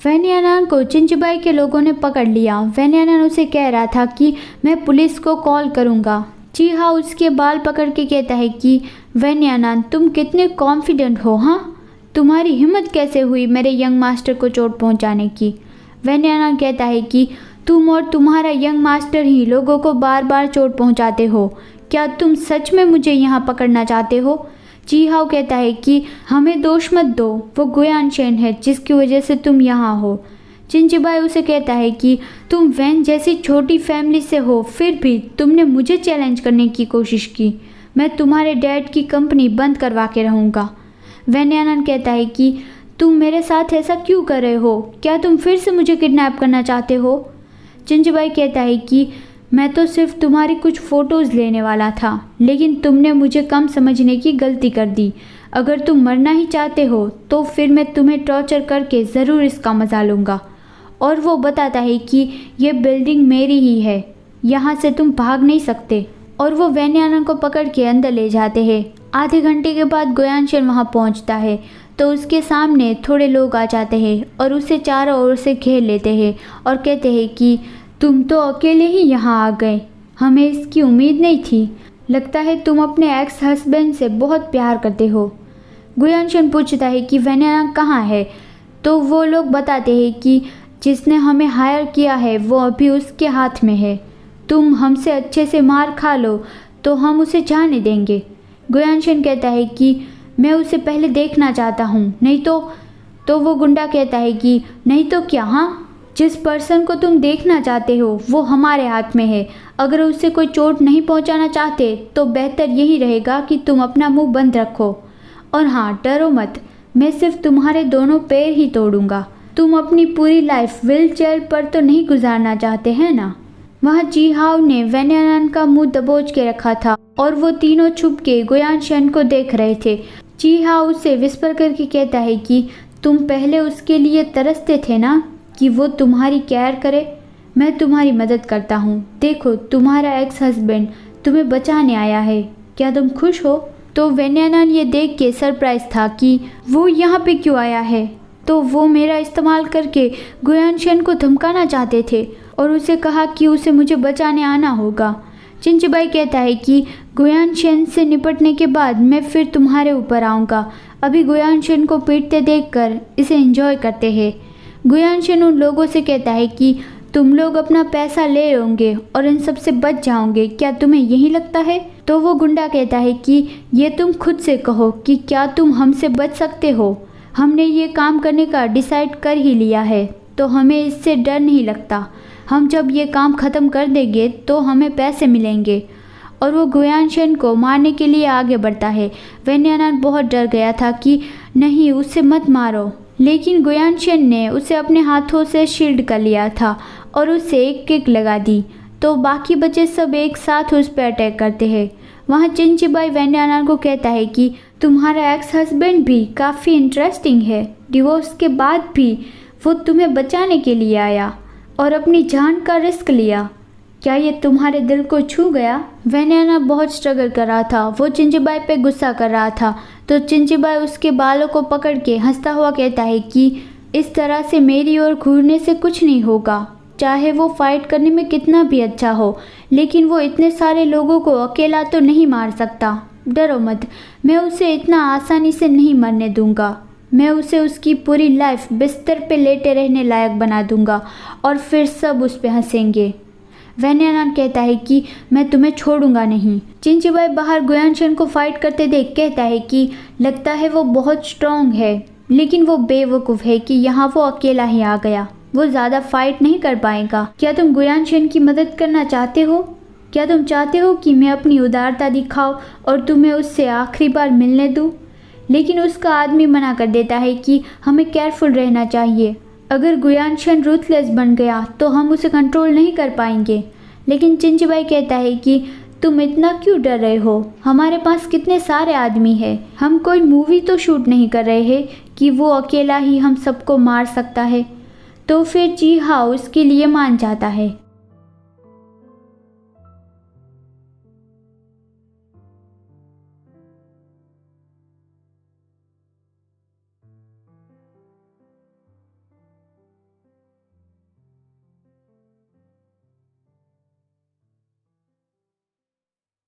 वैन्यानान को चिंचुबाई के लोगों ने पकड़ लिया। वैन्यानान उसे कह रहा था कि मैं पुलिस को कॉल करूँगा। चीहा उसके बाल पकड़ के कहता है कि वैन्यानान तुम कितने कॉन्फिडेंट हो, हाँ? तुम्हारी हिम्मत कैसे हुई मेरे यंग मास्टर को चोट पहुंचाने की? वैन्यानान कहता है कि तुम और तुम्हारा यंग मास्टर ही लोगों को बार बार चोट पहुंचाते हो। क्या तुम सच में मुझे यहाँ पकड़ना चाहते हो? चीहाओ कहता है कि हमें दोष मत दो, वो गुयानशेन है जिसकी वजह से तुम यहाँ हो। चिंचुबाई उसे कहता है कि तुम वैन जैसी छोटी फैमिली से हो, फिर भी तुमने मुझे चैलेंज करने की कोशिश की। मैं तुम्हारे डैड की कंपनी बंद करवा के रहूँगा। वैन्यानान कहता है कि तुम मेरे साथ ऐसा क्यों कर रहे हो? क्या तुम फिर से मुझे किडनैप करना चाहते हो? चिंचुबाई कहता है कि मैं तो सिर्फ तुम्हारी कुछ फ़ोटोज़ लेने वाला था, लेकिन तुमने मुझे कम समझने की गलती कर दी। अगर तुम मरना ही चाहते हो तो फिर मैं तुम्हें टॉर्चर करके ज़रूर इसका मज़ा लूँगा। और वो बताता है कि ये बिल्डिंग मेरी ही है, यहाँ से तुम भाग नहीं सकते। और वो वैन्यानान को पकड़ के अंदर ले जाते हैं। आधे घंटे के बाद गुयानशेन वहाँ पहुँचता है तो उसके सामने थोड़े लोग आ जाते हैं और उसे चारों ओर से घेर लेते हैं और कहते हैं कि तुम तो अकेले ही यहाँ आ गए, हमें इसकी उम्मीद नहीं थी। लगता है तुम अपने एक्स हस्बैंड से बहुत प्यार करते हो। गुयानशेन पूछता है कि वैन्यानान कहाँ है? तो वो लोग बताते हैं कि जिसने हमें हायर किया है वो अभी उसके हाथ में है। तुम हमसे अच्छे से मार खा लो तो हम उसे जाने देंगे। गुयानशेन कहता है कि मैं उसे पहले देखना चाहता हूँ, नहीं तो वो गुंडा कहता है कि नहीं तो क्या? हाँ, जिस पर्सन को तुम देखना चाहते हो वो हमारे हाथ में है। अगर उसे कोई चोट नहीं पहुँचाना चाहते तो बेहतर यही रहेगा कि तुम अपना मुंह बंद रखो। और हाँ, डरो मत, मैं सिर्फ तुम्हारे दोनों पैर ही तोड़ूंगा। तुम अपनी पूरी लाइफ व्हीलचेयर पर तो नहीं गुजारना चाहते हैं ना? वहाँ चीहाओ ने वैन्यानान का मुंह दबोच के रखा था और वो तीनों छुप के गुयानशेन को देख रहे थे। चीहाओ उसे विस्पर करके कहता है कि तुम पहले उसके लिए तरसते थे ना कि वो तुम्हारी केयर करे। मैं तुम्हारी मदद करता हूँ। देखो, तुम्हारा एक्स हस्बैंड तुम्हें बचाने आया है। क्या तुम खुश हो? तो वैन्यानान ये देख के सरप्राइज था कि वो यहाँ पे क्यों आया है। तो वो मेरा इस्तेमाल करके गुयानशेन को धमकाना चाहते थे और उसे कहा कि उसे मुझे बचाने आना होगा। चिंचुबाई कहता है कि गुयानशेन से निपटने के बाद मैं फिर तुम्हारे ऊपर आऊँगा। अभी गुयानशेन को पीटते देखकर इसे एंजॉय करते हैं। गुयानशेन उन लोगों से कहता है कि तुम लोग अपना पैसा ले लोगे और इन सब से बच जाओगे। क्या तुम्हें यही लगता है? तो वो गुंडा कहता है कि ये तुम खुद से कहो कि क्या तुम हमसे बच सकते हो। हमने ये काम करने का डिसाइड कर ही लिया है तो हमें इससे डर नहीं लगता। हम जब ये काम ख़त्म कर देंगे तो हमें पैसे मिलेंगे। और वो गुयानशेन को मारने के लिए आगे बढ़ता है। वैन्यानान बहुत डर गया था कि नहीं, उसे मत मारो, लेकिन गुयानशेन ने उसे अपने हाथों से शील्ड कर लिया था और उसे एक किक लगा दी। तो बाकी बच्चे सब एक साथ उस पर अटैक करते हैं। वहाँ चिंचुबाई वैन्यानान को कहता है कि तुम्हारा एक्स हस्बैंड भी काफ़ी इंटरेस्टिंग है। डिवोर्स के बाद भी वो तुम्हें बचाने के लिए आया और अपनी जान का रिस्क लिया। क्या ये तुम्हारे दिल को छू गया? वैन्यानान बहुत स्ट्रगल कर रहा था। वो चिंचुबाई पे गुस्सा कर रहा था तो चिंचुबाई उसके बालों को पकड़ के हंसता हुआ कहता है कि इस तरह से मेरी ओर घूरने से कुछ नहीं होगा। चाहे वो फाइट करने में कितना भी अच्छा हो, लेकिन वो इतने सारे लोगों को अकेला तो नहीं मार सकता। डरो मत, मैं उसे इतना आसानी से नहीं मरने दूंगा। मैं उसे उसकी पूरी लाइफ बिस्तर पे लेटे रहने लायक बना दूंगा और फिर सब उस पे हंसेंगे। वैन्यानान कहता है कि मैं तुम्हें छोड़ूंगा नहीं। चिंचुबाई बाहर गुयानशेन को फाइट करते देख कहता है कि लगता है वो बहुत स्ट्रांग है, लेकिन वो बेवकूफ़ है कि यहाँ वो अकेला ही आ गया। वो ज़्यादा फाइट नहीं कर पाएगा। क्या तुम गुयानशेन की मदद करना चाहते हो? क्या तुम चाहते हो कि मैं अपनी उदारता दिखाऊं और तुम्हें उससे आखिरी बार मिलने दूं? लेकिन उसका आदमी मना कर देता है कि हमें केयरफुल रहना चाहिए। अगर गुयानशेन रूथलेस बन गया तो हम उसे कंट्रोल नहीं कर पाएंगे। लेकिन चिंचुबाई कहता है कि तुम इतना क्यों डर रहे हो? हमारे पास कितने सारे आदमी हैं। हम कोई मूवी तो शूट नहीं कर रहे हैं कि वो अकेला ही हम सबको मार सकता है। तो फिर चीहाओ उसके लिए मान जाता है।